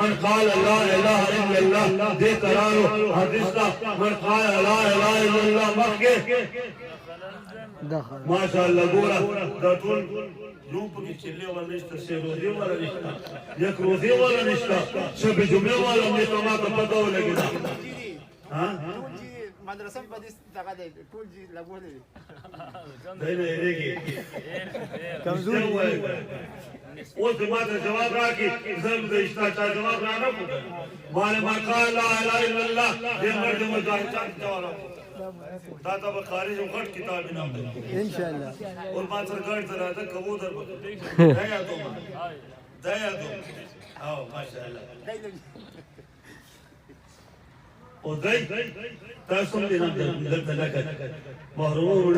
من قال لا اله الا الله دې قرارو حدیث دا من قال لا اله الا الله مکه ما شاء الله ګورا دا ټول نو په کې چلې ولا نشته سه روزي ولا نشته یک روزي ولا نشته شب جمعه ولا نشته ما ته پته ولګی ها مدرسه په دې څنګه دی ټول جی لګولې دی نه یریږي کمزور وای اوس ما ته جواب راکې زم د اشتا چا جواب را نه کوم مال ما قال لا اله الا الله دې مرده مجاهد جواب دا ته خارج وخت کتاب نه ان شاء الله اور ما سره ګړ تر راځه کبوتر دا یادو دا یادو او ماشاءالله او دای تاسو دې نه دلته لګا محرومون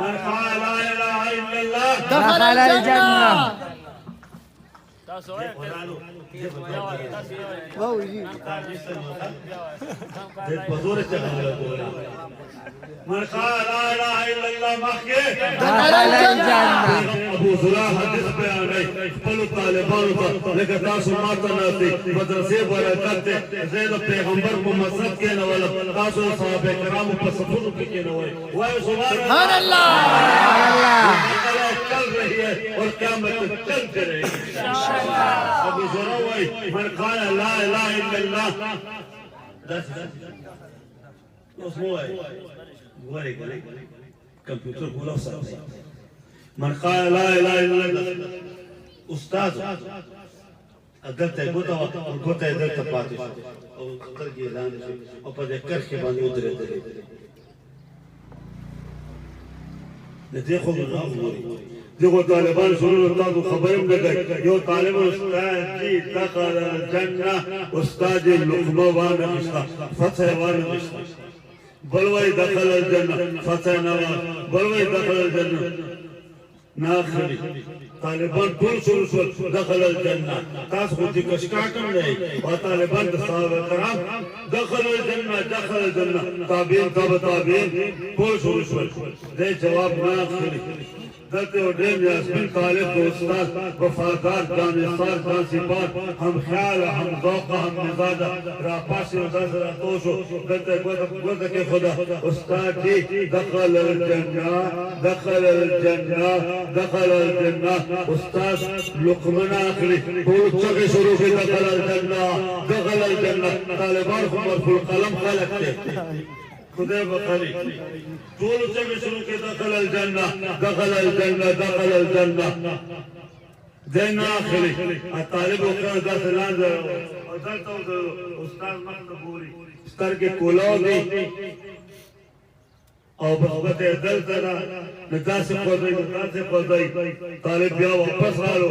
من قال لا اله الا الله دخل الجنه تاسو یې واو جی بزرگ من قال لا اله الا الله مخي دخل الجنه ابو زرع حدیث بیان ہے خپل طالبانو ته لکه تاسو ماته ناتي مدرسې برکت زید پیغمبر په مسجد کې نه ولا تاسو صحابه کرامو په صفونو کې نه وای وای سبحان الله چل رہی ہے اور قیامت چلتے رہے گی ابو زرع وای من قال لا اله الا الله اسمه وای کمپیوټر بولا سره من قال لا اله الا الله استاد ادته ګوتا او ګوتا ادته پاتې او سترګې لاندې او په دې کرخه باندې ودرېدل دې خو نه غوړي دغه طالبان شروع تاسو خبرم لګای یو طالب استاد جی دخل الجنه استاد لقمه وانه نشتا فتح وانه نشتا بلوي دخل الجنه فتح نواز بلوي دخل الجنه ناخري طالبان ټول شروع دخل الجنه تاسو خو دې کشکاټم نه او طالبان د صحابه کرام دخل الجنه تابعین تابعین ټول شروع دې جواب ناخري دلته ډېر یاسمین طالب د استاد وفادار دانشور دانسپار هم خیال هم ذوق هم مزاج را پاسه او داس را توشو دلته ګوته کې خدا استاد جی دخل الجنه استاد لقمان اخري ټول څنګه شروع کې دخل الجنه طالبان خو مرفوع القلم خلق ته خدای بخاری ټول څنګه شروع کې دخل الجنه دین اخري طالب وکړه د سلام او دلته استاد مخ ګوري سترګې کولاو دي او بغبت دلته نتاسه قضای طالب بیا واپس رالو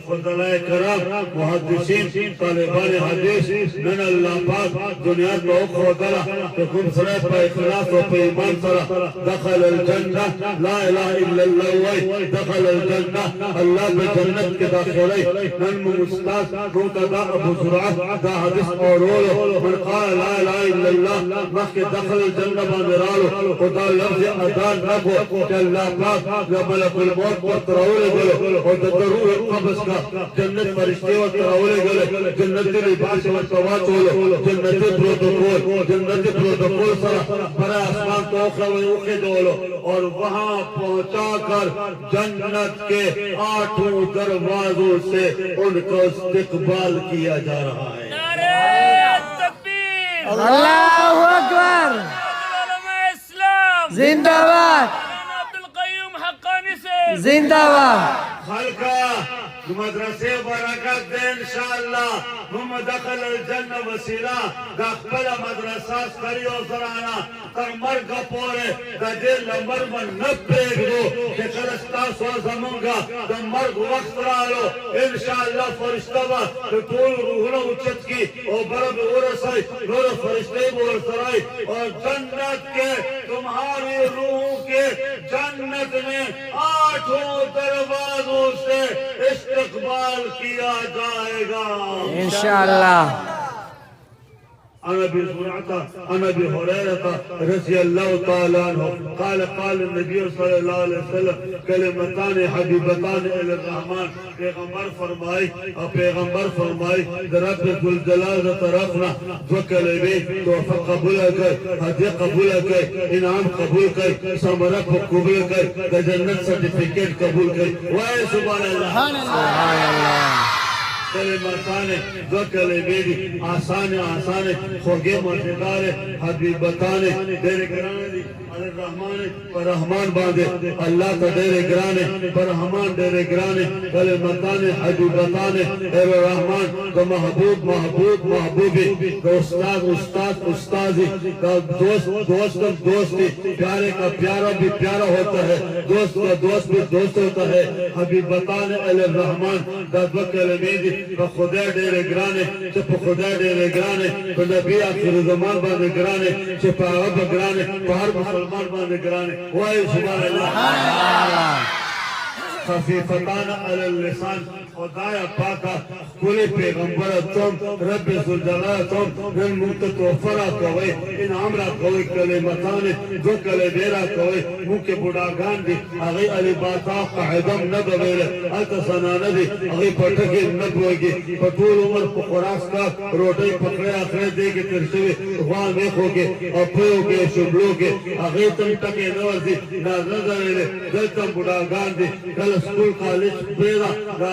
فضلائے کرام محدثین طالبان حدیث نن الله پاک دنیا ته خدلا ته کوم سره په اخلاص او په ایمان سره دخل الجنه لا اله الا الله وای دخل الجنه الله په جنت کې داخلي نن مستاذ روتا ابو زرع دا حدیث اورولو من قال لا اله الا الله مخک دخل الجنه باندې رالو خدا لفظ اذان نکو الله پاک ملک الموت وتراوله غلو او د ضرور قبض کا جنت فرشتے وتراوله غلو جنت لباس وتواچولو جنت پروتوکول سره پر آسمان تو خوخه دولو اور وہاں پہنچا کر جنت کے 8 دروازوں سے ان کا استقبال کیا جا رہا ہے نعرہ تکبیر الله اکبر زندہ باد خلقا مدرسے برکت دے انشاءاللہ ہم دخل الجنہ وسیلہ دا خپل مدرسہ سری او سرانا تر مرگ پورے دا دل لمر من نپیگ دو کہ کرستا سو زمانگا دا مرگ وقت رالو انشاءاللہ فرشتہ با طول روحنا اچت کی او برب ورسائی نور فرشتے ورسرائی اور جنت کے تمہاری روح کے جنت میں 8 دروازوں سے استقبال کیا جائے گا انشاءاللہ عن ابي زرعه عن ابي هريره رضي الله تعالى عنه قال النبي صلى الله عليه وسلم كلمتان حبيبتان الى الرحمن پیغمبر فرمائے رب ذل جلال طرفنا دو کلمے توفیق قبول کر ہدیہ قبول کر انعام قبول کر ثمرہ قبول کر جنت سرٹیفکیٹ قبول کر وائے سبحان اللہ سبحان اللہ کلمتان دو کلمے دی آسان خوگے مزیدار حبیبتان تیرے گرانے دی الرحمن پر رحمان باندے اللہ تا دیر گرانے پر رحمان دیر گرانے کلمتان حبیبتان اے رحمان دا محبوبی دا استازی دا دوستی پیارے کا پیارا بھی پیارا ہوتا ہے دوست کا دوست بھی دوست ہوتا ہے حبیبتان اے رحمان دا دو کلمے دی پا خدا دیر گرانے پا خدا دیر گرانے پا نبی آخر زمان باندے گرانے پا عرب گرانے پا ہر مسلمان باندے گرانے وائے سبحان اللہ خفیفتان علی اللسان خدایا پاکا کلی پیغمبر تم رب ذوالجلال تم من متوفرا کوئی انعام را کوئی کلمتان دو کلمے را کوئی مو کے بڑاگان دی اغی علی باتا قاعدم ندویل التا سنانا دی اغی پٹکی ندوگی پٹول عمر پخوراس کا روٹی پکڑے آخرے دے گی ترشوی وان ویخو گے اپیو گے شبلو گے اغی تم تکی نور دی نازدویل دلتم بڑاگان دی کل سکول کالج بیدا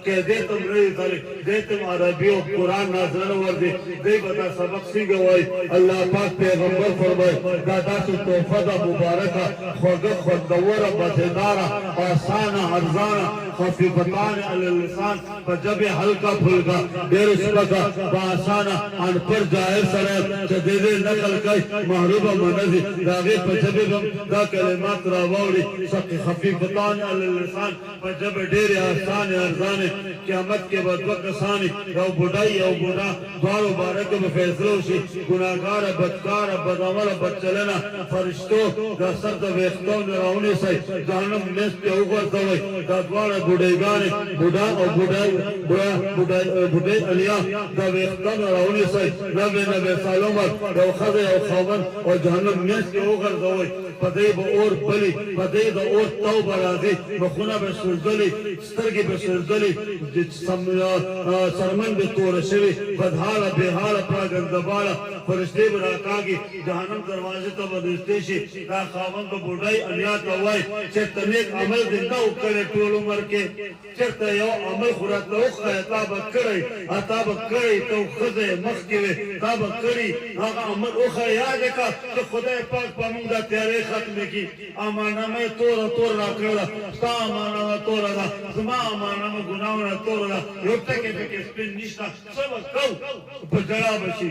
کہ دیتم رہی تاری دیتم عربی و قرآن نازلن وردی دی بتا سبق سی گوائی اللہ پاک پیغمبر فرمائی دادا سے توفہ دا مبارکہ خوگت خوددور بزیدارا آسانا ارزانا خفیفتان علی اللسان فجب حلقہ پھلکا دیر سبکا بآسانا ان پر جائر سرائب چدید نقل کئی محروبہ منزی داغی فجب دا کلمات راوولی سقی خفیفتان علی اللسان فجب دیر آسان ارزانے قیامت کے بعد وقتسانی یو بڑائی یو بڑا دوارو بارک میں فیصلو شی گناہگار بدکار بدعمل بدچلنا فرشتو دا سرد ویختو نراؤنی سی جہنم نیس کے اوغر دوئی دا دوار بڑیگانی بڑا او بڑائی علیا دا ویختو نراؤنی سی نبی سالومر یو خد یو خوابن او جہنم نیس کے اوغر دوئی پدی با اور بلی پدی دا اور تو برازی بخونہ بسردلی سترگی بسردلی سرمن بے طور شوی بدحالا بحالا پراگندبالا فرشتے براکاگی جہنم دروازے تا بدستیشی دا خواہن با بڑھائی انیات آوائی چرتا نیک عمل دنگا اکرے طول عمر کے چرتا یو عمل خورت لوخ ہے تابا کری تو خزے مخکوے تابا کری آگا عمل اوخا یاد کا تو خدا پاک پامونگ دا تیارے ختم کی آمانا میں تور را کرلا ستا آمانا میں تورا دا زما آمانا میں گناونا تورا یو تکے تکے سپین نشتا سب کو بجڑا بشی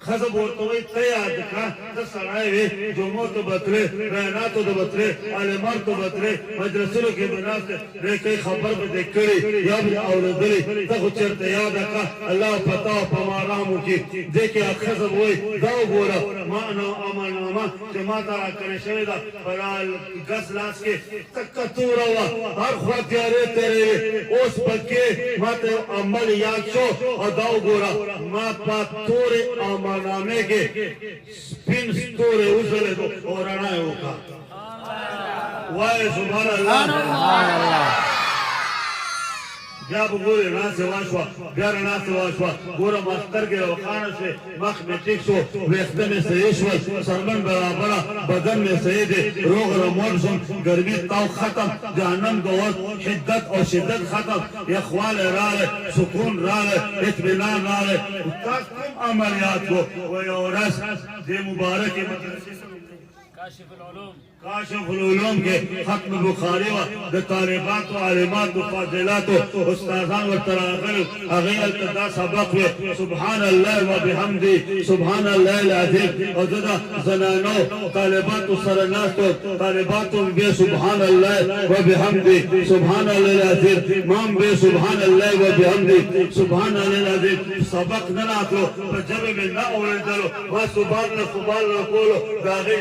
خزب ورطوئی تیاد کا تسرائے وی جو موتو بطرے ریناتو دو بطرے علمارتو بطرے مجرسلو کی بناستے ریکئی خبر بدے کری یا بھی اوردلی تخو چرت یاد کا اللہ پتاو پمارامو کی دیکھے خزب ہوئی داو گورا مانا آما جماعتا را کرے شویدہ پرال گس لاس کے تکتورا ہوا ہر خواتیارے تیرے اس پکے ماتے عمل یاد شو اور داو گورا ما پاتورے نامے کے سپین ستورے ازلے تو اور رنائے ہوگا وائے سبحان اللہ بیا بگوری ناس واشوا بیا ناس واشوا گورا مستر کے روخانہ سے مخ میں ٹک شو ویخدہ میں سیشوال سرمن برابرہ بدن میں سیدے روغ رمورسن گرمی تاو ختم جہنم دوت حدت اور شدت ختم اخوال رالے سکون رالے اطمینان رالے تاک کم عملیات کو ویورس دے مبارک کاشف العلوم کاشف العلوم کے ختم بخاری و طالبات و عالمات و فاضلات و استاذان و تراغل اغیل التدا سبق و سبحان اللہ و بحمدی سبحان اللہ العظیم و جدا زنانو طالبات و سرناس و طالبات و بے سبحان اللہ و بحمدی سبحان اللہ العظیم مام بے سبحان اللہ و بحمدی سبحان اللہ العظیم سبق نناتو جب میں نہ اوردلو و سبحان اللہ کولو